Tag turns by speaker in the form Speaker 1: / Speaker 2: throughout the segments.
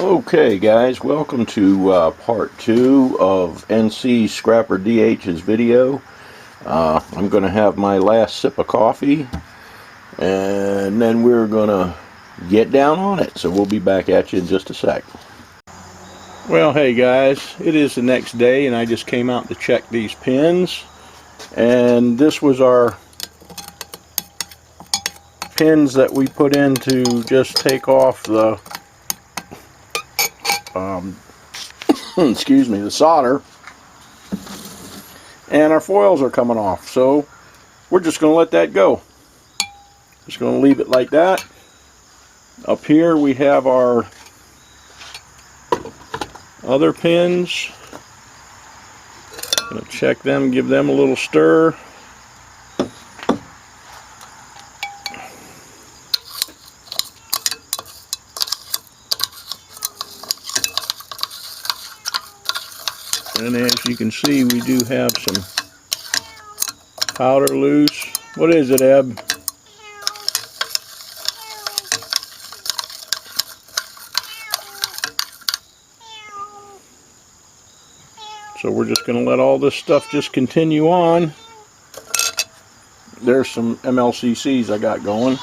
Speaker 1: Okay guys, welcome to part 2 of NC Scrapper DH's video. I'm going to have my last sip of coffee and then we're going to get down on it. So we'll be back at you in just a sec. Well, hey guys, it is the next day and I just came out to check these pins. And this was our pins that we put in to just take off the excuse me, the solder, and our foils are coming off, so we're just going to let that go. Just going to leave it like that. Up here we have our other pins. Going to check them, give them a little stir. And as you can see, we do have some powder loose. What is it, Eb? So we're just going to let all this stuff just continue on. There's some MLCCs I got going.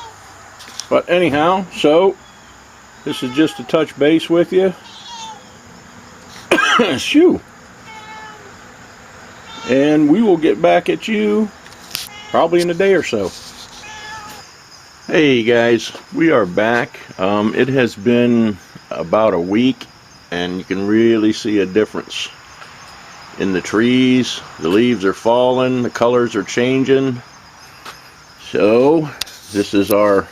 Speaker 1: But anyhow, so this is just to touch base with you. Shoo! And we will get back at you probably in a day or so. Hey guys, we are back. It has been about a week and you can really see a difference in the trees. The leaves are falling, the colors are changing. So this is our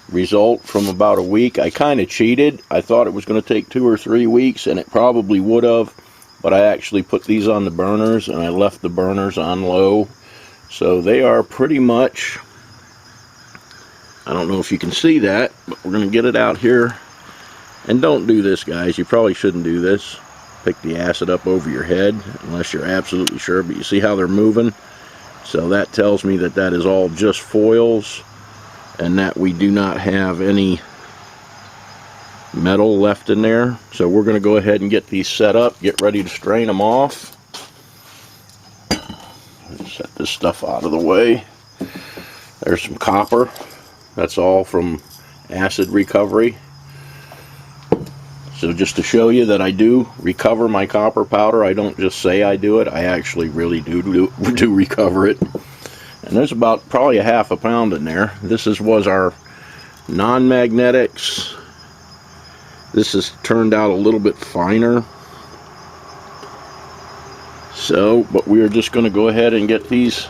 Speaker 1: result from about a week. I kind of cheated. I thought it was going to take 2 or 3 weeks, and it probably would have. But I actually put these on the burners and I left the burners on low. So they are pretty much, I don't know if you can see that, but we're going to get it out here. And don't do this, guys. You probably shouldn't do this. Pick the acid up over your head unless you're absolutely sure. But you see how they're moving? So that tells me that that is all just foils and that we do not have any metal left in there. So we're going to go ahead and get these set up, get ready to strain them off. Set this stuff out of the way. There's some copper. That's all from acid recovery. So just to show you that I do recover my copper powder, I don't just say I do it, I actually really do recover it. And there's about probably a ½ pound in there. This was our non-magnetics. This has turned out a little bit finer. So, but we are just going to go ahead and get these.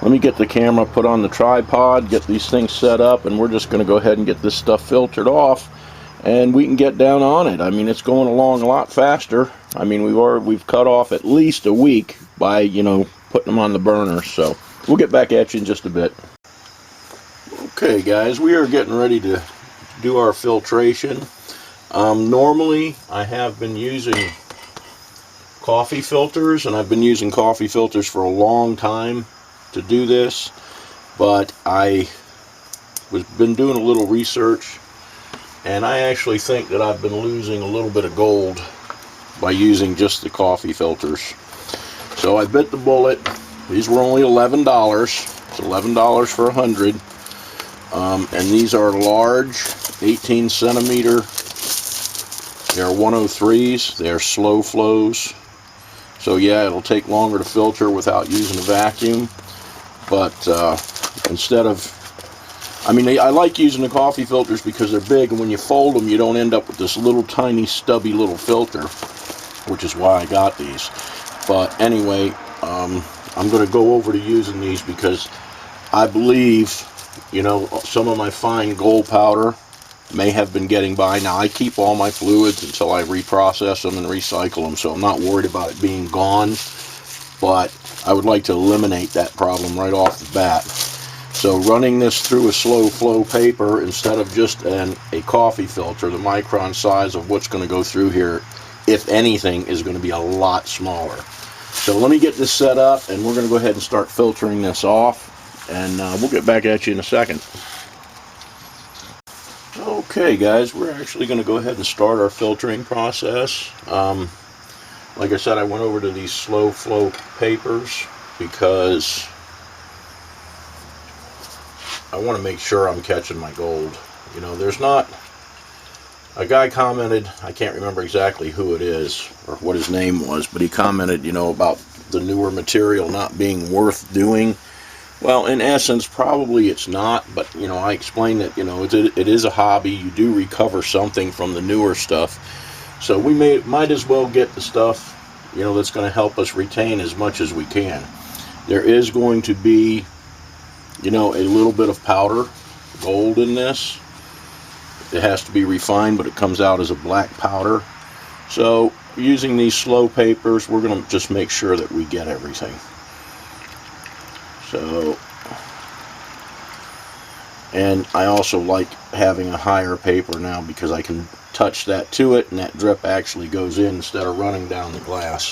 Speaker 1: Let me get the camera put on the tripod, get these things set up, and we're just going to go ahead and get this stuff filtered off, and we can get down on it. I mean, it's going along a lot faster. I mean, we've cut off at least a week by, you know, putting them on the burner. So we'll get back at you in just a bit. Okay, guys, we are getting ready to do our filtration. Normally I have been using coffee filters, and I've been using coffee filters for a long time to do this, but I been doing a little research, and I actually think that I've been losing a little bit of gold by using just the coffee filters. So I bit the bullet. These were only $11. It's $11 for 100. And these are large, 18 centimeter. They are 103s. They are slow flows. So yeah, it'll take longer to filter without using a vacuum. But instead of, I mean, I like using the coffee filters because they're big, and when you fold them, you don't end up with this little tiny stubby little filter, which is why I got these. But anyway, I'm going to go over to using these because I believe, you know, some of my fine gold powder may have been getting by. Now I keep all my fluids until I reprocess them and recycle them, so I'm not worried about it being gone, but I would like to eliminate that problem right off the bat. So running this through a slow flow paper instead of just a coffee filter, the micron size of what's going to go through here, if anything, is going to be a lot smaller. So let me get this set up and we're going to go ahead and start filtering this off, and we'll get back at you in a second. Okay guys, we're actually going to go ahead and start our filtering process. Like I said, I went over to these slow flow papers because I want to make sure I'm catching my gold. You know, there's not, a guy commented, I can't remember exactly who it is or what his name was, but he commented, you know, about the newer material not being worth doing. Well, in essence, probably it's not, but, you know, I explained that, you know, it is a hobby. You do recover something from the newer stuff. So we might as well get the stuff, you know, that's going to help us retain as much as we can. There is going to be, you know, a little bit of powder gold in this. It has to be refined, but it comes out as a black powder. So using these slow papers, we're going to just make sure that we get everything. So, and I also like having a higher paper now because I can touch that to it and that drip actually goes in instead of running down the glass.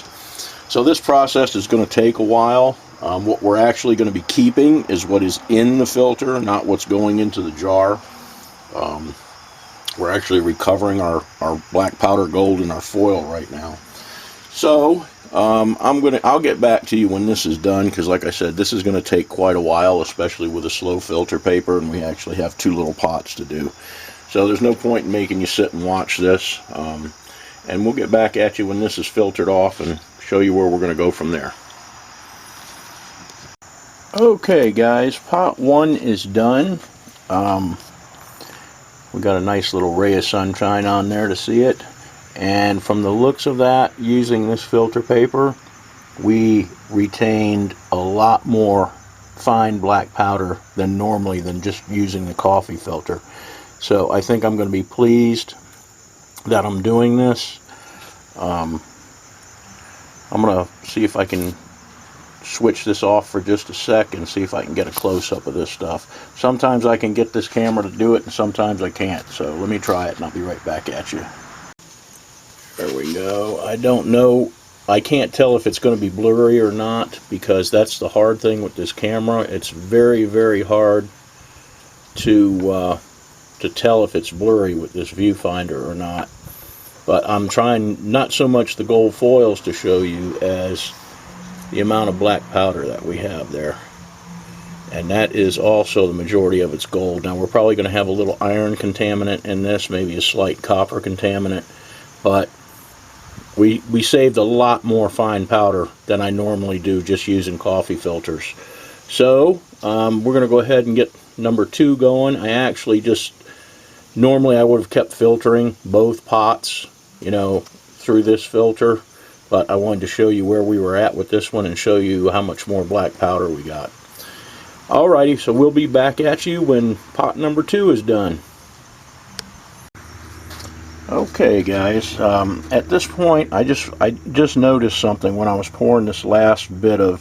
Speaker 1: So this process is going to take a while. What we're actually going to be keeping is what is in the filter, not what's going into the jar. We're actually recovering our black powder gold in our foil right now. So I'll get back to you when this is done, because like I said, this is going to take quite a while, especially with a slow filter paper, and we actually have 2 little pots to do. So there's no point in making you sit and watch this. And we'll get back at you when this is filtered off and show you where we're going to go from there. Okay guys, pot 1 is done. We got a nice little ray of sunshine on there to see it. And from the looks of that, using this filter paper, we retained a lot more fine black powder than normally than just using the coffee filter. So I think I'm going to be pleased that I'm doing this. I'm going to see if I can switch this off for just a sec and see if I can get a close-up of this stuff. Sometimes I can get this camera to do it and sometimes I can't. So let me try it and I'll be right back at you. There we go. I don't know. I can't tell if it's going to be blurry or not, because that's the hard thing with this camera. It's very, very hard to tell if it's blurry with this viewfinder or not. But I'm trying not so much the gold foils to show you as the amount of black powder that we have there. And that is also the majority of its gold. Now we're probably going to have a little iron contaminant in this, maybe a slight copper contaminant, but we saved a lot more fine powder than I normally do just using coffee filters. So we're going to go ahead and get number 2 going. I actually just, normally I would have kept filtering both pots, you know, through this filter, but I wanted to show you where we were at with this one and show you how much more black powder we got. Alrighty, so we'll be back at you when pot number 2 is done. Okay guys, at this point I just noticed something when I was pouring this last bit of,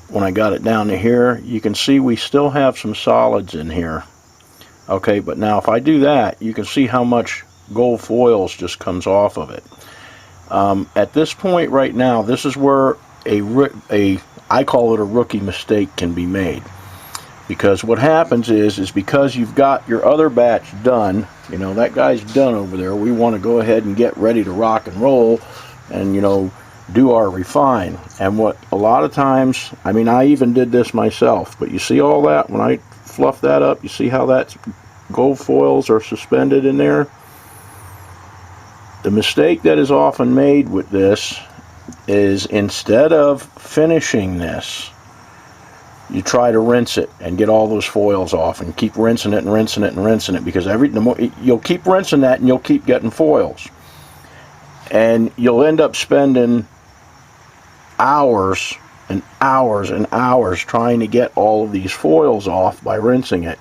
Speaker 1: when I got it down to here, you can see we still have some solids in here. Okay, but now if I do that, you can see how much gold foils just comes off of it. At this point right now, this is where I call it a rookie mistake can be made. Because what happens is because you've got your other batch done, you know, that guy's done over there, we want to go ahead and get ready to rock and roll and, you know, do our refine. And what a lot of times, I mean, I even did this myself, but you see all that, when I fluff that up, you see how that gold foils are suspended in there? The mistake that is often made with this is, instead of finishing this, you try to rinse it and get all those foils off, and keep rinsing it and rinsing it and rinsing it, because you'll keep rinsing that and you'll keep getting foils, and you'll end up spending hours and hours and hours trying to get all of these foils off by rinsing it.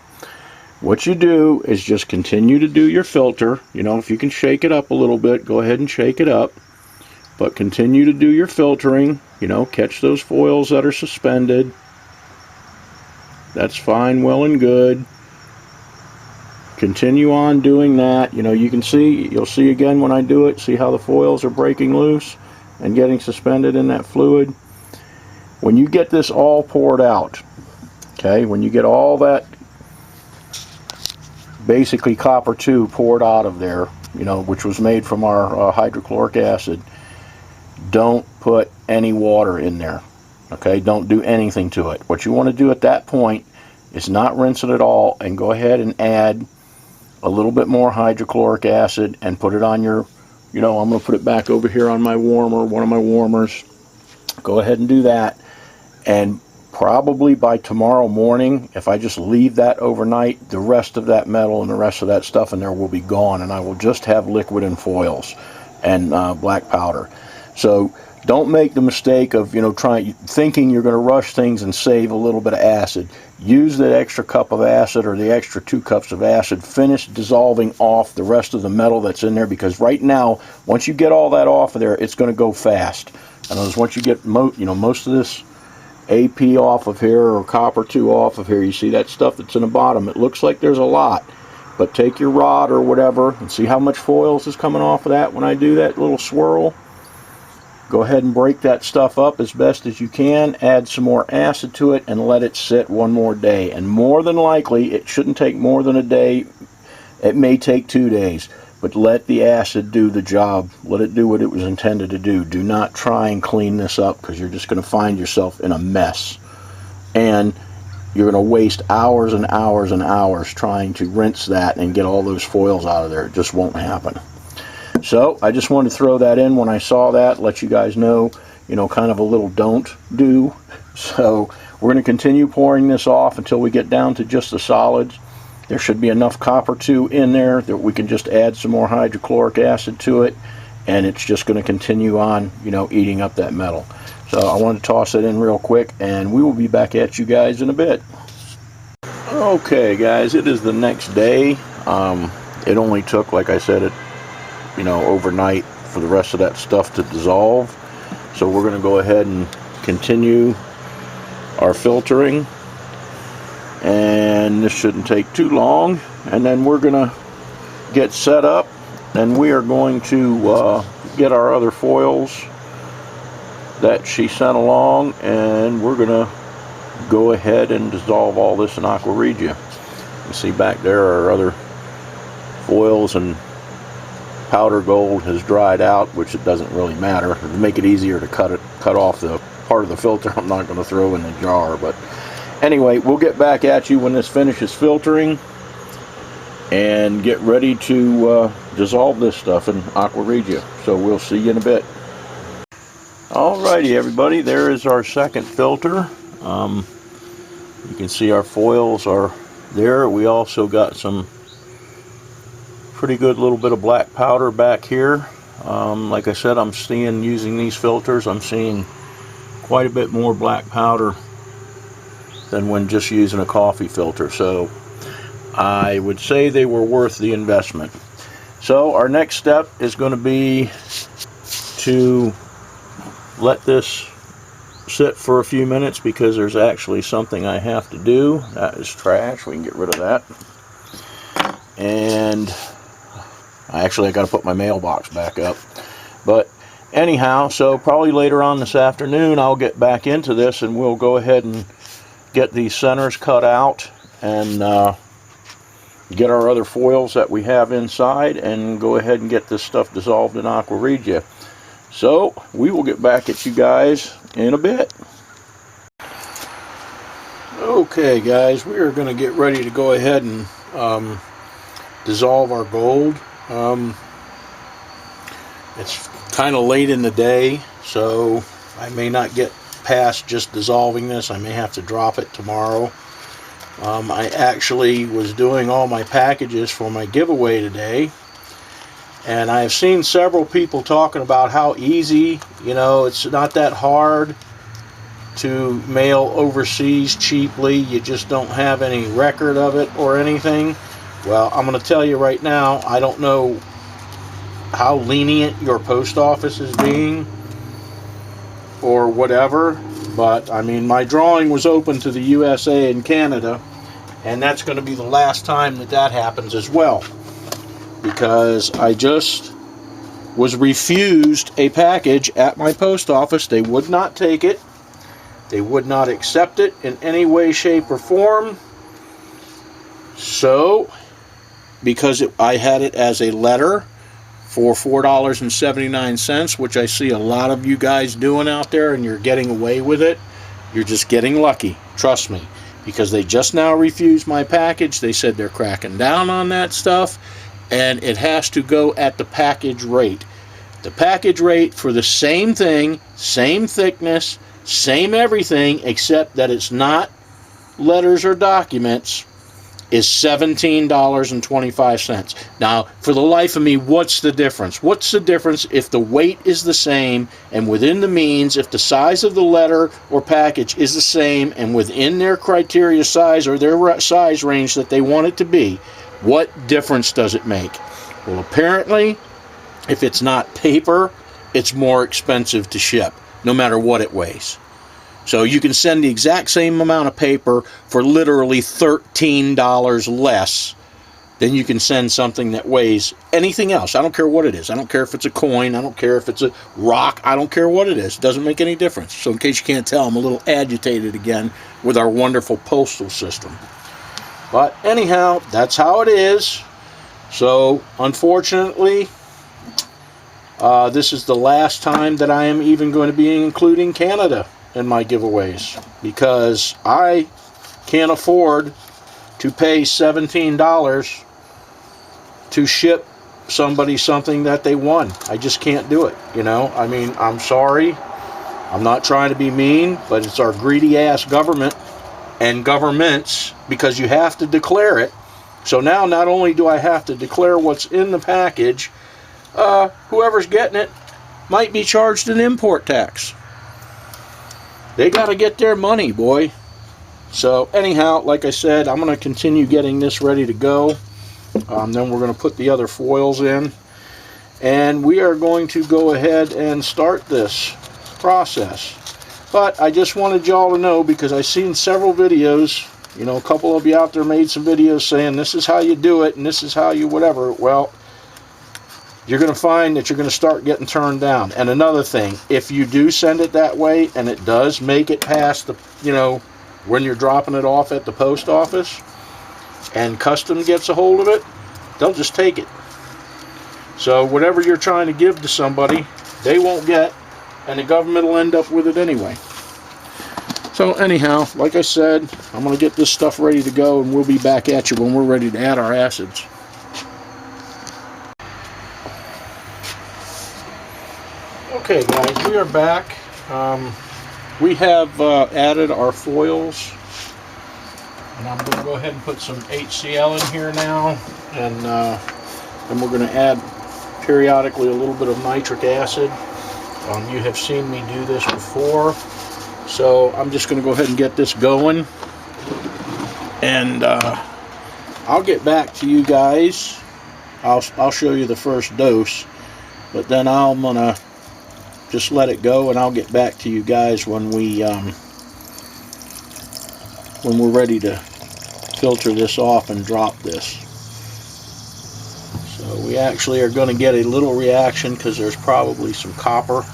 Speaker 1: What you do is just continue to do your filter. You know, if you can shake it up a little bit, go ahead and shake it up, but continue to do your filtering. You know, catch those foils that are suspended. That's fine, well and good. Continue on doing that. You know, you can see, you'll see again when I do it, see how the foils are breaking loose and getting suspended in that fluid. When you get this all poured out, okay, when you get all that basically copper 2 poured out of there, you know, which was made from our hydrochloric acid. Don't put any water in there. Okay, don't do anything to it. What you want to do at that point is not rinse it at all, and go ahead and add a little bit more hydrochloric acid and put it on your, you know, I'm going to put it back over here on my warmer, one of my warmers. Go ahead and do that, and probably by tomorrow morning, if I just leave that overnight, the rest of that metal and the rest of that stuff in there will be gone, and I will just have liquid and foils and black powder. So don't make the mistake of, you know, thinking you're going to rush things and save a little bit of acid. Use that extra cup of acid or the extra 2 cups of acid. Finish dissolving off the rest of the metal that's in there, because right now, once you get all that off of there, it's going to go fast. And once you get most of this AP off of here, or copper 2 off of here, you see that stuff that's in the bottom. It looks like there's a lot, but take your rod or whatever and see how much foils is coming off of that when I do that little swirl. Go ahead and break that stuff up as best as you can, add some more acid to it, and let it sit one more day. And more than likely, it shouldn't take more than a day. It may take 2 days, but let the acid do the job. Let it do what it was intended to do. Do not try and clean this up, because you're just going to find yourself in a mess. And you're going to waste hours and hours and hours trying to rinse that and get all those foils out of there. It just won't happen. So I just wanted to throw that in when I saw that, let you guys know, you know, kind of a little don't do. So we're going to continue pouring this off until we get down to just the solids. There should be enough copper 2 in there that we can just add some more hydrochloric acid to it, and it's just going to continue on, you know, eating up that metal. So I wanted to toss it in real quick, and we will be back at you guys in a bit. Okay guys, it is the next day. It only took, like I said, overnight for the rest of that stuff to dissolve. So we're going to go ahead and continue our filtering, and this shouldn't take too long, and then we're going to get set up, and we are going to get our other foils that she sent along, and we're going to go ahead and dissolve all this in Aqua Regia. You see back there our other foils, and powder gold has dried out, which it doesn't really matter. To make it easier to cut off the part of the filter, I'm not going to throw in the jar. But anyway, we'll get back at you when this finishes filtering and get ready to dissolve this stuff in Aqua Regia. So we'll see you in a bit. Alrighty everybody, there is our second filter. You can see our foils are there. We also got some pretty good little bit of black powder back here. Like I said, I'm seeing, using these filters, I'm seeing quite a bit more black powder than when just using a coffee filter. So I would say they were worth the investment. So our next step is going to be to let this sit for a few minutes, because there's actually something I have to do. That is trash. We can get rid of that. And I got to put my mailbox back up. But anyhow, so probably later on this afternoon I'll get back into this, and we'll go ahead and get these centers cut out and get our other foils that we have inside, and go ahead and get this stuff dissolved in Aqua Regia. So we will get back at you guys in a bit. Okay guys, we are going to get ready to go ahead and dissolve our gold. It's kind of late in the day, so I may not get past just dissolving this. I may have to drop it tomorrow. I actually was doing all my packages for my giveaway today, and I've seen several people talking about how easy, it's not that hard to mail overseas cheaply. You just don't have any record of it or anything. Well, I'm going to tell you right now, I don't know how lenient your post office is being or whatever, but I mean, my drawing was open to the USA and Canada, and that's going to be the last time that happens as well, because I just was refused a package at my post office. They would not take it. They would not accept it in any way, shape, or form. So because I had it as a letter for $4.79, which I see a lot of you guys doing out there, and you're getting away with it. You're just getting lucky, trust me, because they just now refused my package. They said they're cracking down on that stuff, and it has to go at the package rate. The package rate for the same thing, same thickness, same everything, except that it's not letters or documents, is $17.25. Now, for the life of me, what's the difference? What's the difference if the weight is the same and within the means, if the size of the letter or package is the same and within their criteria size or their size range that they want it to be? What difference does it make? Well, apparently, if it's not paper, it's more expensive to ship, no matter what it weighs. So you can send the exact same amount of paper for literally $13 less than you can send something that weighs anything else. I don't care what it is. I don't care if it's a coin. I don't care if it's a rock. I don't care what it is. It doesn't make any difference. So in case you can't tell, I'm a little agitated again with our wonderful postal system. But anyhow, that's how it is. So unfortunately, this is the last time that I am even going to be including Canada in my giveaways, because I can't afford to pay $17 to ship somebody something that they won. I just can't do it, you know. I mean, I'm sorry. I'm not trying to be mean, but it's our greedy ass government and governments, because you have to declare it. So now not only do I have to declare what's in the package, whoever's getting it might be charged an import tax. They got to get their money, boy. So anyhow, like I said, I'm going to continue getting this ready to go. Then we're going to put the other foils in. And we are going to go ahead and start this process. But I just wanted y'all to know, because I've seen several videos. You know, a couple of you out there made some videos saying this is how you do it and this is how you whatever. Well, you're going to find that you're going to start getting turned down. And another thing, if you do send it that way and it does make it past the, you know, when you're dropping it off at the post office and custom gets a hold of it, they'll just take it. So whatever you're trying to give to somebody, they won't get, and the government will end up with it anyway. So anyhow, like I said, I'm going to get this stuff ready to go, and we'll be back at you when we're ready to add our acids. Okay guys, we are back. We have added our foils, and I'm going to go ahead and put some HCl in here now, and then we're going to add periodically a little bit of nitric acid. You have seen me do this before, so I'm just going to go ahead and get this going, and I'll get back to you guys. I'll show you the first dose, but then I'm going to just let it go, and I'll get back to you guys when we're ready to filter this off and drop this. So we actually are going to get a little reaction, because there's probably some copper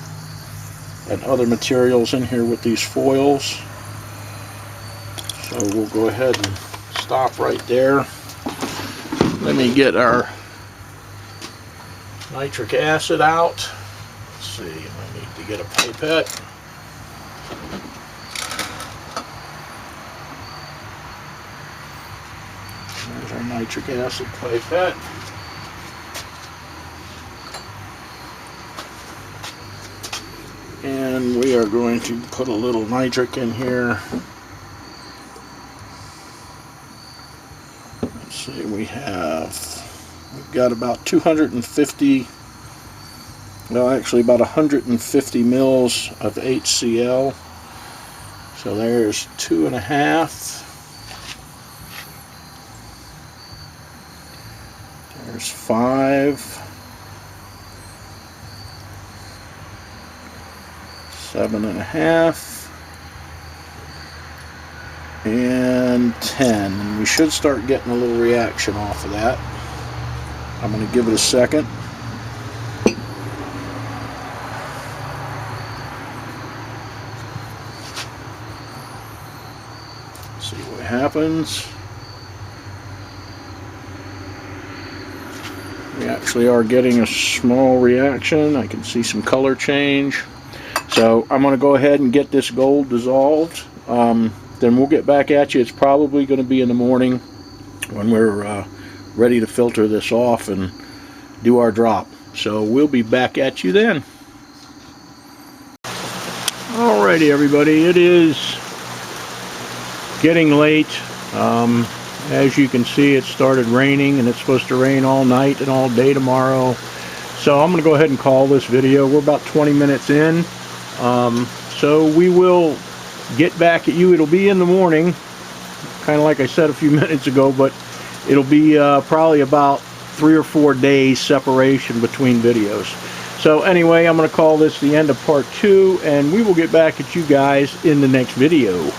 Speaker 1: and other materials in here with these foils. So we'll go ahead and stop right there. Let me get our nitric acid out. Let's see, I need to get a pipette. There's our nitric acid pipette. And we are going to put a little nitric in here. Let's see, we've got about 250, well actually about 150 mils of HCl. So there's 2.5. There's 5. 7.5 and 10, and we should start getting a little reaction off of that. I'm going to give it a second. See what happens. We actually are getting a small reaction. I can see some color change. So I'm going to go ahead and get this gold dissolved. Then we'll get back at you. It's probably going to be in the morning when we're ready to filter this off and do our drop. So we'll be back at you then. Alrighty everybody, it is getting late. As you can see, it started raining, and it's supposed to rain all night and all day tomorrow. So I'm going to go ahead and call this video. We're about 20 minutes in. So we will get back at you. It'll be in the morning, kind of like I said a few minutes ago, but it'll be probably about 3 or 4 days separation between videos. So anyway, I'm going to call this the end of part 2, and we will get back at you guys in the next video.